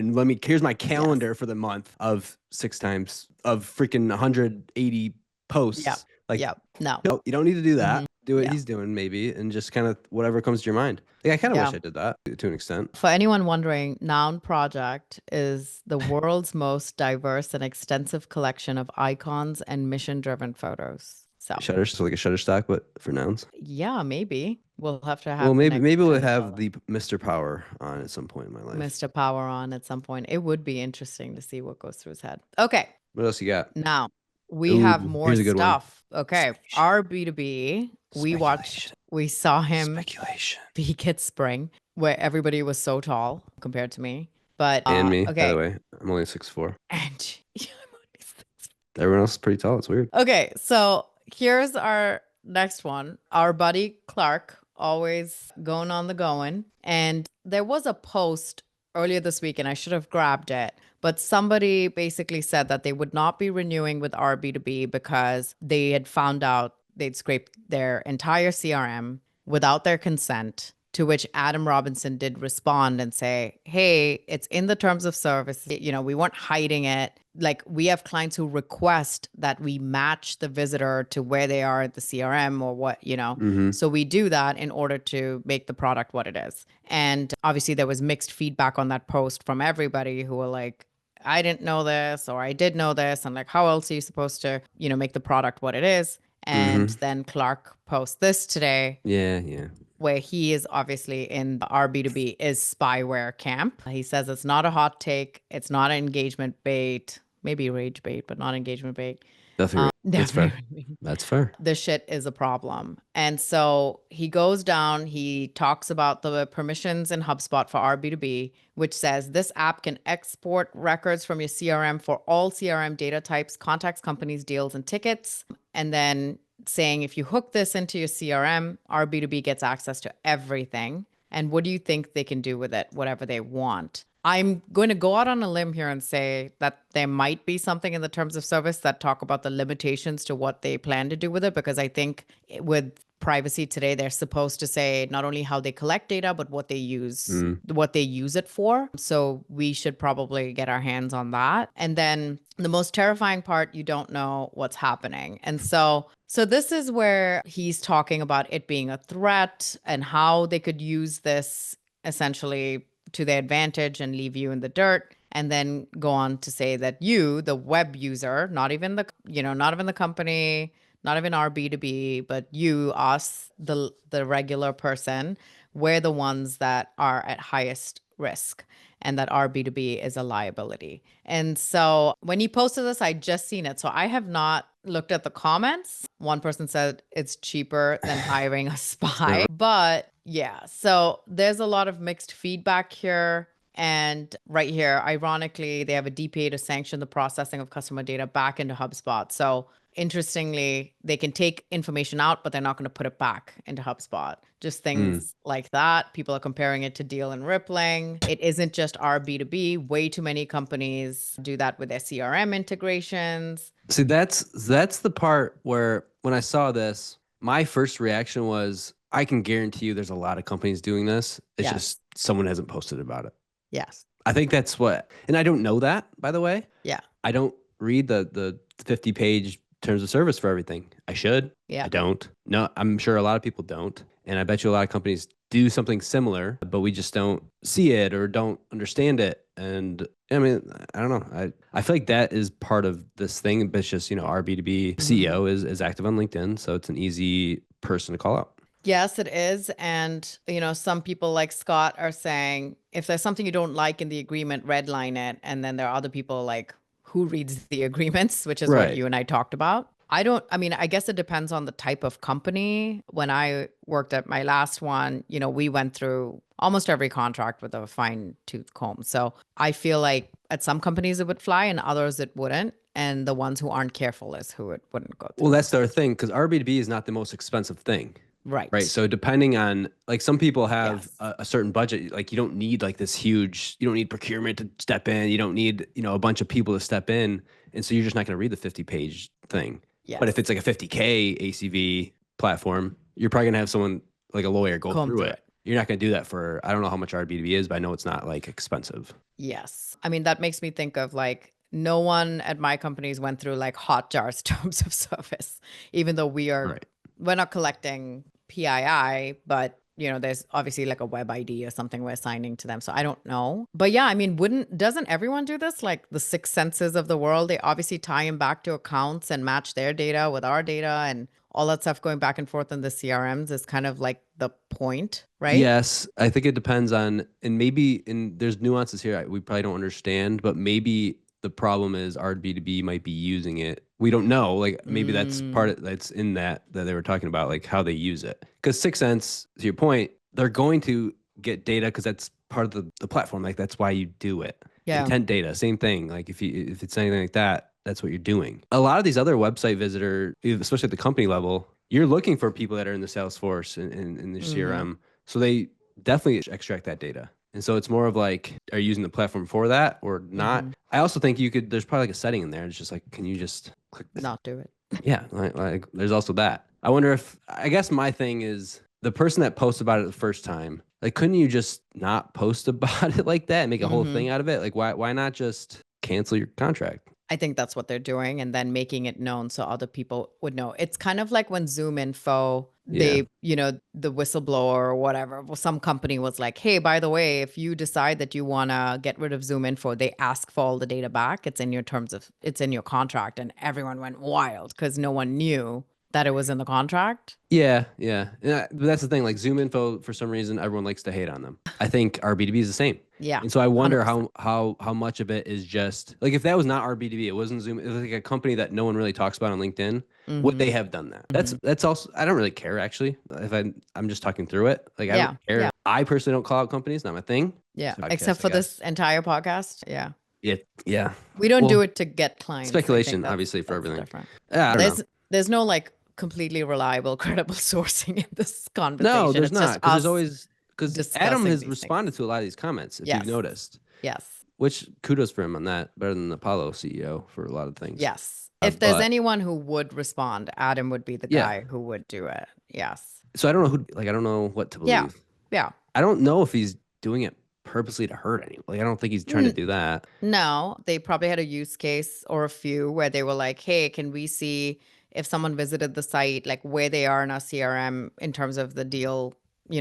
here's my calendar for the month of 6 times of freaking 180 posts.
No,
you don't need to do that. Do what he's doing maybe, and just kind of whatever comes to your mind. Like, I kind of wish I did that to an extent.
For anyone wondering, Noun Project is the world's most diverse and extensive collection of icons and mission-driven photos. So
like a Shutterstock, but for nouns.
Yeah, maybe we'll have to have.
Well, maybe we'll have the Mr. Power on at some point in my life.
Mr. Power on at some point. It would be interesting to see what goes through his head. Okay.
What else you got?
Now we have more stuff. Okay. Our B2B. We saw him peak at spring. where everybody was so tall compared to me. But
and me,
okay.
by the way, I'm only 6'4".
And I'm only 6'4".
Everyone else is pretty tall. It's weird.
Okay, so here's our next one. Our buddy Clark, always going on the going. And there was a post earlier this week, and I should have grabbed it. But somebody basically said that they would not be renewing with RB2B because they had found out they'd scraped their entire CRM without their consent. To which Adam Robinson did respond and say, hey, it's in the terms of service. You know, we weren't hiding it. Like, we have clients who request that we match the visitor to where they are at the CRM or what, you know.
Mm-hmm.
So we do that in order to make the product what it is. And obviously there was mixed feedback on that post from everybody who were like, I didn't know this, or I did know this. And like, how else are you supposed to, you know, make the product what it is? And then Clark posts this today.
Yeah.
Where he is obviously in the RB2B is spyware camp. He says it's not a hot take. It's not an engagement bait. Maybe rage bait, but not engagement bait.
Definitely. That's fair. That's fair.
The shit is a problem. And so he goes down, he talks about the permissions in HubSpot for RB2B, which says this app can export records from your CRM for all CRM data types, contacts, companies, deals, and tickets. And then saying if you hook this into your CRM, RB2B gets access to everything. And what do you think they can do with it? Whatever they want. I'm going to go out on a limb here and say that there might be something in the terms of service that talk about the limitations to what they plan to do with it, because I think with privacy today, they're supposed to say not only how they collect data, but what they use it for. So we should probably get our hands on that. And then the most terrifying part, you don't know what's happening. And so this is where he's talking about it being a threat and how they could use this essentially to their advantage and leave you in the dirt, and then go on to say that you, the web user, not even the company, not even our B2B, but you, us, the regular person, we're the ones that are at highest risk, and that our B2B is a liability. And so when he posted this, I just seen it. So I have not looked at the comments. One person said it's cheaper than hiring a spy, but yeah, so there's a lot of mixed feedback here. And right here, ironically, they have a DPA to sanction the processing of customer data back into HubSpot. So interestingly, they can take information out, but they're not going to put it back into HubSpot. Just things like that. People are comparing it to Deel and Rippling. It isn't just our B2B. Way too many companies do that with their CRM integrations.
See, that's the part where when I saw this, my first reaction was, I can guarantee you there's a lot of companies doing this. It's just someone hasn't posted about it.
Yes.
I think that's what, and I don't know that, by the way.
Yeah.
I don't read the 50-page terms of service for everything. I should.
Yeah.
I don't. No, I'm sure a lot of people don't. And I bet you a lot of companies do something similar, but we just don't see it or don't understand it. And I mean, I don't know. I feel like that is part of this thing. But it's just, our B2B CEO is active on LinkedIn. So it's an easy person to call out.
Yes, it is. And, some people like Scott are saying, if there's something you don't like in the agreement, redline it. And then there are other people like, who reads the agreements, which is what you and I talked about. I guess it depends on the type of company. When I worked at my last one, we went through almost every contract with a fine tooth comb. So I feel like at some companies it would fly and others it wouldn't. And the ones who aren't careful is who it wouldn't go through.
Well, that's their thing, because our B2B is not the most expensive thing.
Right.
So depending on, like, some people have a certain budget, like you don't need like this huge, you don't need procurement to step in. You don't need, a bunch of people to step in. And so you're just not going to read the 50-page thing. Yes. But if it's like a 50K ACV platform, you're probably going to have someone like a lawyer go through it. You're not going to do that for, I don't know how much our B2B is, but I know it's not like expensive.
Yes. I mean, that makes me think of like, no one at my companies went through like Hotjar's terms of service, even though we're not collecting PII, but there's obviously like a web ID or something we're assigning to them. So I don't know. But yeah, I mean, doesn't everyone do this? Like the six senses of the world, they obviously tie them back to accounts and match their data with our data, and all that stuff going back and forth in the CRMs is kind of like the point, right?
Yes. I think it depends on, and there's nuances here we probably don't understand, but maybe the problem is our B2B might be using it. We don't know. Like maybe that's part of that's in that they were talking about, like how they use it. Because 6 Sense, to your point, they're going to get data because that's part of the platform. Like that's why you do it.
Yeah.
Intent data, same thing. Like if it's anything like that, that's what you're doing. A lot of these other website visitor, especially at the company level, you're looking for people that are in the Salesforce and in the CRM. So they definitely extract that data. And so it's more of like, are you using the platform for that or not? I also think there's probably like a setting in there. It's just like, can you just click this?
Not do it.
Yeah. Like there's also that. I wonder I guess my thing is the person that posts about it the first time, like, couldn't you just not post about it like that and make a whole thing out of it? Like, why not just cancel your contract?
I think that's what they're doing, and then making it known so other people would know. It's kind of like when Zoom Info, the whistleblower or whatever, well, some company was like, hey, by the way, if you decide that you want to get rid of Zoom Info, they ask for all the data back. It's in your it's in your contract. And everyone went wild because no one knew that it was in the contract.
Yeah. But that's the thing. Like Zoom Info, for some reason, everyone likes to hate on them. I think our B2B is the same.
Yeah.
And so I wonder
100%.
how much of it is just like, if that was not our B2B, it wasn't Zoom, it was like a company that no one really talks about on LinkedIn, would they have done that? That's also, I don't really care actually. If I'm just talking through it. Like I don't care. I personally don't call out companies, not my thing.
Yeah. Except for this entire podcast. Yeah.
Yeah.
We don't do it to get clients.
Speculation, obviously, for everything.
Different.
Yeah.
There's no like completely reliable, credible sourcing in this conversation.
No, there's not. Because Adam has
things.
responded to a lot of these comments, if you've noticed.
Yes.
Which kudos for him on that. Better than the Apollo CEO for a lot of things.
Yes. If there's anyone who would respond, Adam would be the guy who would do it. Yes.
So I don't know I don't know what to believe.
Yeah.
I don't know if he's doing it purposely to hurt anyone. Like, I don't think he's trying to do that.
No, they probably had a use case or a few where they were like, hey, can we see if someone visited the site, like where they are in our CRM in terms of the deal,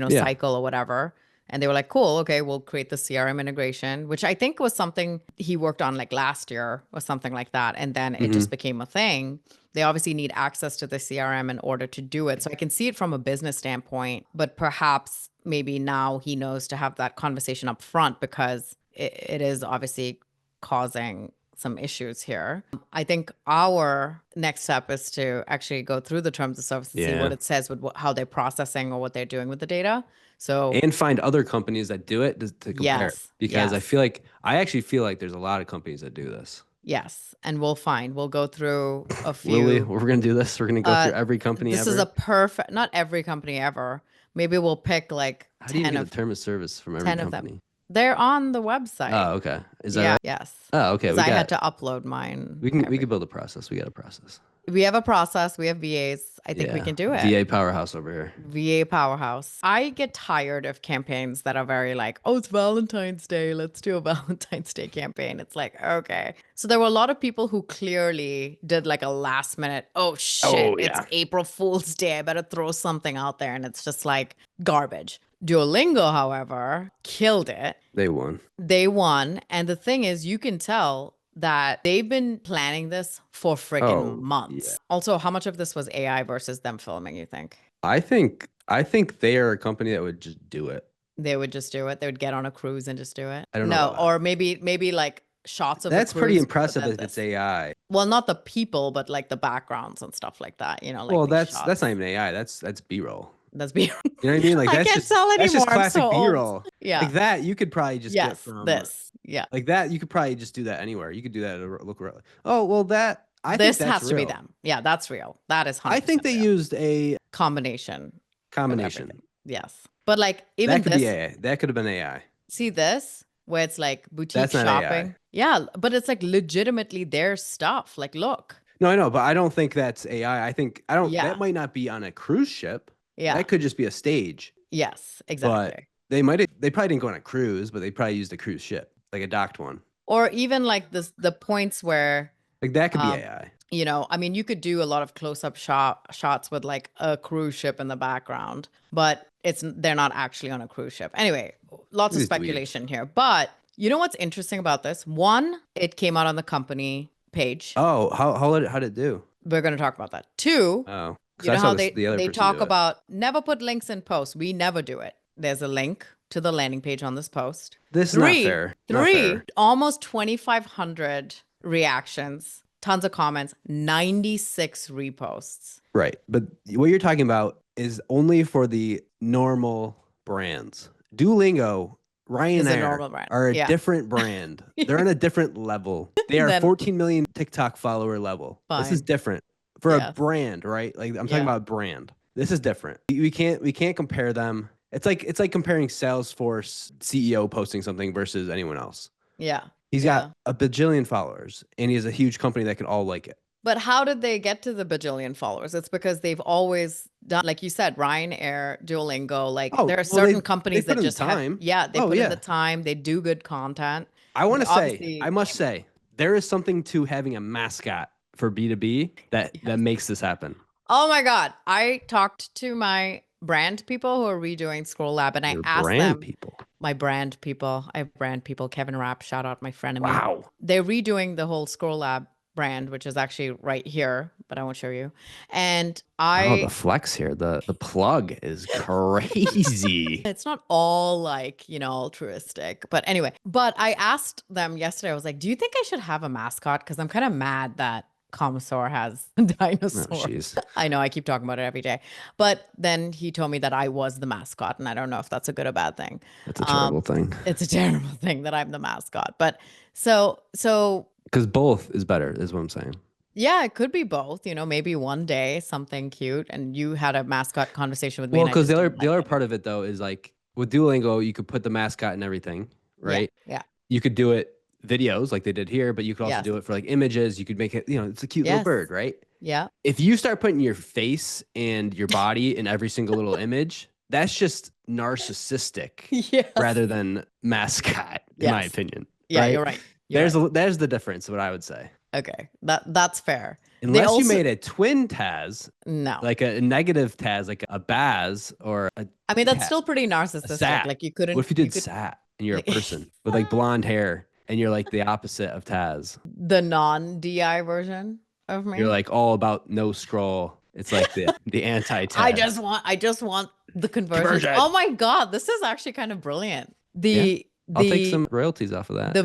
cycle or whatever. And they were like, cool, okay, we'll create the CRM integration, which I think was something he worked on like last year or something like that. And then it just became a thing. They obviously need access to the CRM in order to do it. So I can see it from a business standpoint, but perhaps maybe now he knows to have that conversation up front because it is obviously causing some issues here. I think our next step is to actually go through the terms of service and see what it says with how they're processing or what they're doing with the data. So
and find other companies that do it to compare. Because I actually feel like there's a lot of companies that do this.
Yes. And we'll go through a few.
We're going to do this. We're going to go through every company ever.
This is not every company ever. Maybe we'll pick like
how do you get the term of service from every company?
They're on the website.
Oh, okay. Is that right?
Yes.
Oh, okay.
I had to upload mine.
We can build a process. We got a process.
We have a process. We have VAs. I think we can do it.
VA powerhouse over here.
VA powerhouse. I get tired of campaigns that are very like, oh, it's Valentine's Day. Let's do a Valentine's Day campaign. It's like, okay. So there were a lot of people who clearly did like a last minute, it's April Fool's Day. I better throw something out there. And it's just like garbage. Duolingo, however, killed it.
They won.
And the thing is, you can tell that they've been planning this for freaking months. Yeah. Also, how much of this was AI versus them filming, you think?
I think they are a company that would just do it.
They would just do it? They would get on a cruise and just do it?
I don't know.
No, or maybe like shots of
that's pretty impressive if it's AI.
Well, not the people, but like the backgrounds and stuff like that. Like
well, that's not even AI. That's B-roll.
That's B-roll.
You know what I mean? Like
that's just
classic B-roll.
Yeah.
Like that, you could probably just get from
this. Yeah.
Like that, you could probably just do that anywhere. You could do that at a local. Oh, well,
this
think that's
has
real.
to be them. Yeah, that's real. That is 100%
I think they
real.
Used a
combination. Yes. But like even
that could be AI. That could have been AI.
See this? Where it's like boutique
that's not
shopping.
AI.
Yeah, but it's like legitimately their stuff. Like, look.
No, I know, but I don't think that's AI. That might not be on a cruise ship.
Yeah.
That could just be a stage.
Yes, exactly.
But they probably didn't go on a cruise, but they probably used a cruise ship, like a docked one.
Or even like the points where
like that could be AI.
I mean, you could do a lot of close-up shots with like a cruise ship in the background, but they're not actually on a cruise ship. Anyway, lots of speculation here. But you know what's interesting about this? One, it came out on the company page.
Oh, how did it do?
We're going to talk about that. Two, you know how they talk about never put links in posts. We never do it. There's a link to the landing page on this post.
This is not fair.
Almost 2,500 reactions, tons of comments, 96 reposts.
Right. But what you're talking about is only for the normal brands. Duolingo,
Is a
Ryanair
normal brand.
are a
Yeah.
different brand. They're on a different level. They are 14 million TikTok follower level. This is different for a brand, right? Like I'm talking about brand. This is different. We can't compare them. It's like comparing Salesforce CEO posting something versus anyone else.
Yeah.
He's got a bajillion followers and he has a huge company that can all like it.
But how did they get to the bajillion followers? It's because they've always done, like you said, Ryanair, Duolingo. Like there are certain companies that just have, they put in the time. They do good content.
I must say, there is something to having a mascot for B2B that makes this happen.
Oh my God. I talked to my brand people who are redoing ScrollLab and I asked them. My brand people. I have brand people. Kevin Rapp, shout out my friend.
Wow.
They're redoing the whole ScrollLab brand, which is actually right here, but I won't show you. And
the flex here, the plug is crazy.
It's not all like, altruistic, but anyway. But I asked them yesterday, I was like, do you think I should have a mascot? Because I'm kind of mad that Commissar has a dinosaur.
Oh,
I know I keep talking about it every day. But then he told me that I was the mascot, and I don't know if that's a good or bad thing.
That's a terrible thing.
It's a terrible thing that I'm the mascot. But so
because both is better, is what I'm saying.
Yeah, it could be both. Maybe one day something cute, and you had a mascot conversation with me.
Well, because the other part of it though is like with Duolingo, you could put the mascot in everything, right?
Yeah.
You could do it videos like they did here, but you could also do it for like images. You could make it, it's a cute little bird, right?
Yeah.
If you start putting your face and your body in every single little image, that's just narcissistic rather than mascot, in my opinion.
Yeah,
right?
You're right.
There's the difference, what I would say.
Okay, that's fair.
Unless you made a twin Taz,
no,
like a negative Taz, like a Baz or a.
I mean, that's still pretty narcissistic. Like you couldn't.
What if you did Sat and you're a person with like blonde hair and you're like the opposite of Taz?
The non-DI version of me.
You're like all about no scroll. It's like the anti-Taz.
I just want the conversion. Oh my God, this is actually kind of brilliant.
I'll take some royalties off of that.
The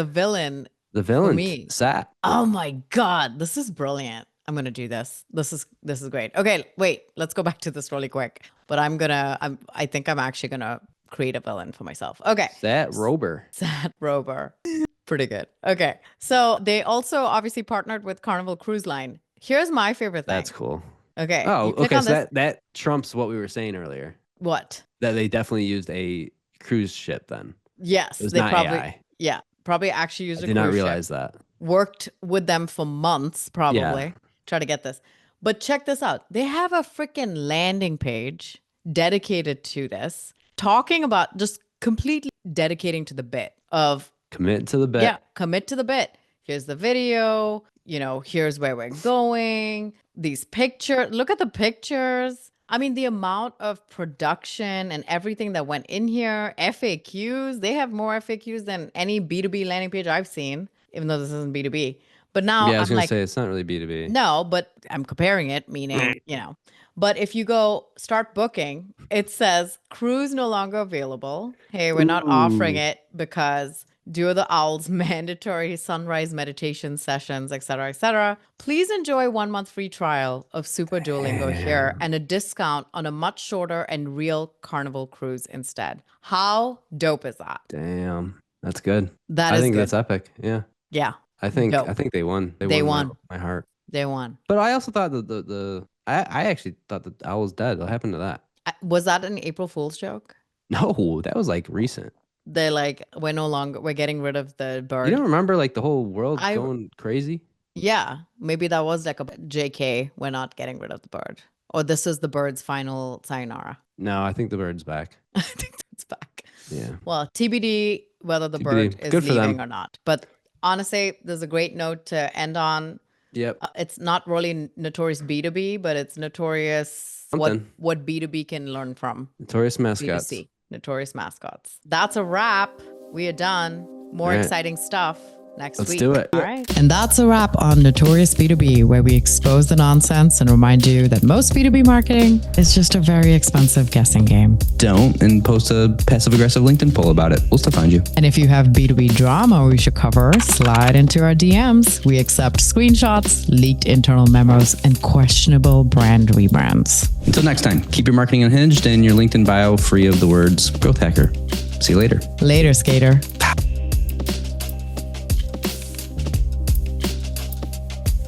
villain
for
me.
Sat.
Oh my God, this is brilliant. I'm gonna do this. This is great. Okay, wait, let's go back to this really quick. But I think I'm actually gonna create a villain for myself. Okay.
Sat Rober.
Pretty good. Okay. So they also obviously partnered with Carnival Cruise Line. Here's my favorite thing.
That's cool.
Okay.
Oh, okay. So that trumps what we were saying earlier.
What?
That they definitely used a cruise ship then.
Yes.
They probably
AI. Yeah. Probably actually used a cruise
ship. I did not realize that.
Worked with them for months, probably. Try to get this. But check this out. They have a freaking landing page dedicated to this, talking about just completely dedicating to the bit of
commit to the bit.
Yeah, commit to the bit. Here's the video. Here's where we're going. These pictures. Look at the pictures. I mean, the amount of production and everything that went in here. FAQs. They have more FAQs than any B2B landing page I've seen, even though this isn't B2B. But now
I was going to say it's not really B2B.
No, but I'm comparing it, meaning, But if you go start booking, it says cruise no longer available. Hey, we're not offering it because due to the Owl's mandatory sunrise meditation sessions, etc., etc. Please enjoy 1 month free trial of Super Duolingo here and a discount on a much shorter and real Carnival cruise instead. How dope is that?
Damn, that's good.
I think
that's epic. Yeah.
Yeah.
I think they won. They won. My heart.
They won.
But I also thought that I actually thought the owl was dead. What happened to that?
Was that an April Fool's joke?
No, that was like recent.
They're like, we're getting rid of the bird.
You don't remember like the whole world going crazy?
Yeah. Maybe that was like a JK. We're not getting rid of the bird. Or this is the bird's final sayonara.
No, I think the bird's back.
I think it's back.
Yeah.
Well, TBD whether the bird is leaving or not. But honestly, there's a great note to end on.
Yep.
It's not really notorious B2B, but it's notorious what B2B can learn from.
Notorious mascots.
B2C. Notorious mascots. That's a wrap. We are done. More exciting stuff next
week.
Let's
do it.
All right. And that's a wrap on Notorious B2B, where we expose the nonsense and remind you that most B2B marketing is just a very expensive guessing game.
Don't, and post a passive-aggressive LinkedIn poll about it. We'll still find you.
And if you have B2B drama we should cover, slide into our DMs. We accept screenshots, leaked internal memos, and questionable brand rebrands.
Until next time, keep your marketing unhinged and your LinkedIn bio free of the words growth hacker. See you later.
Later, skater.